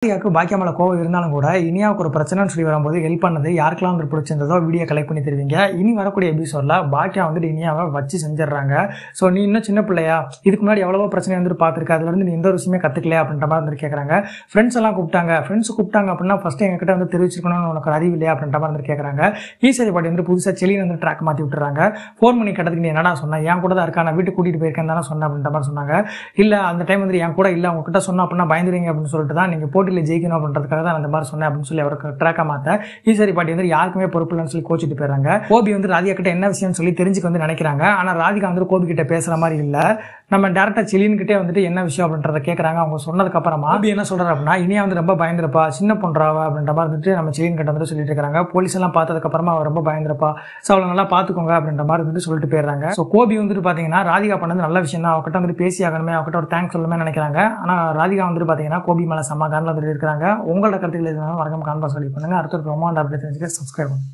ராதிகாவுக்கு பாக்கியா மேல கோவம் இருந்தாலும் கூட இனியாவுக்கு ஒரு பிரச்சனைன்னு சொல்லி வரும்போது ஹெல்ப் பண்ணது யாருக்கெல்லாம் வந்து பிடிச்சிருந்ததோ வீடியோ கலெக்ட் பண்ணி தருவீங்க. இனி வரக்கூடிய எபிசோட்ல பாக்கியா வந்துட்டு இனியாவை வச்சு செஞ்சிடறாங்க. ஸோ நீ இன்னும் சின்ன பிள்ளையா, இதுக்கு முன்னாடி எவ்வளவோ பிரச்சனை வந்துட்டு பார்த்துருக்க, அதுல இருந்து நீ எந்த ஒரு விஷயமே கத்துக்கலையா அப்படின்ற மாதிரி வந்து கேட்கறாங்க. ஃப்ரெண்ட்ஸ் எல்லாம் கூப்பிட்டாங்க அப்படின்னா ஃபர்ஸ்ட் எங்ககிட்ட வந்து தெரிவிச்சிருக்கணும்னு உனக்கு அறிவு இல்லையா அப்படின்ற மாதிரி வந்து கேட்கறாங்க. ஈஸ்வரி பாட்டி வந்து புதுசாக செலின் வந்து ட்ராக் மாற்றி விட்டுறாங்க. 4 மணி கட்டத்துக்கு நீ என்னடா சொன்ன, என் கூட தான் இருக்கா, நான் வீட்டுக்கு கூட்டிட்டு போயிருக்கேன் தானே சொன்னேன் அப்படின்ற மாதிரி சொன்னாங்க. இல்ல அந்த டைம் வந்து என் கூட இல்ல, உங்ககிட்ட சொன்னா அப்படின்னா பயந்துருவீங்க அப்படின்னு சொல்லிட்டு தான் நீங்க போட்டியில் ஜெயிக்கணும் அப்படின்றதுக்காக தான் அந்த மாதிரி சொன்னேன் அப்படின்னு சொல்லி அவருக்கு ட்ராக்கா மாத்த ஈஸ்வரி பாட்டி வந்து யாருக்குமே பொறுப்பு இல்லைன்னு சொல்லி கோச்சிட்டு போயிடுறாங்க. கோபி வந்து ராதிகா கிட்ட என்ன விஷயம்னு சொல்லி தெரிஞ்சுக்க வந்து நினைக்கிறாங்க. ஆனா ராதிகா வந்து கோபி கிட்ட பேசுற மாதிரி இல்ல. நம்ம டேரக்டா செலின் கிட்டே வந்துட்டு என்ன விஷயம் அப்படின்றத கேட்கறாங்க. அவங்க சொன்னதுக்கு அப்புறமா கோபி என்ன சொல்றாரு அப்படின்னா, இனியா வந்து ரொம்ப பயந்துருப்பா, சின்ன பொண்றாவா அப்படின்ற மாதிரி வந்துட்டு நம்ம செலின் கிட்ட வந்து சொல்லிட்டு இருக்காங்க. போலீஸ் எல்லாம் பார்த்ததுக்கு அப்புறமா அவர் ரொம்ப பயந்துருப்பா, ஸோ அவளை நல்லா பாத்துக்கோங்க அப்படின்ற மாதிரி வந்து சொல்லிட்டு போயிடுறாங்க. ஸோ கோபி வந்துட்டு பாத்தீங்கன்னா ராதிகா பண்ணது நல்ல விஷயம் தான், அவகிட்ட வந்து பேசி ஆகணுமே, அவகிட்ட ஒரு தேங்க்ஸ் சொல்லுமே நினைக்கிறாங்க. ஆனா ராதிகா வந்துட்டு பாத்தீங்கன்னா கோபி மேல சமாதானம் வந்துட்டு இருக்காங்க. உங்களோட கருத்துக்கள் எதுனாலும் மறக்காம கான்ஃபரன்ஸ் பண்ணுங்க. அடுத்த ஒரு ரொமாண்ட் அப்டேட் தெரிஞ்சுக்க சப்ஸ்கிரைப் பண்ணுங்க.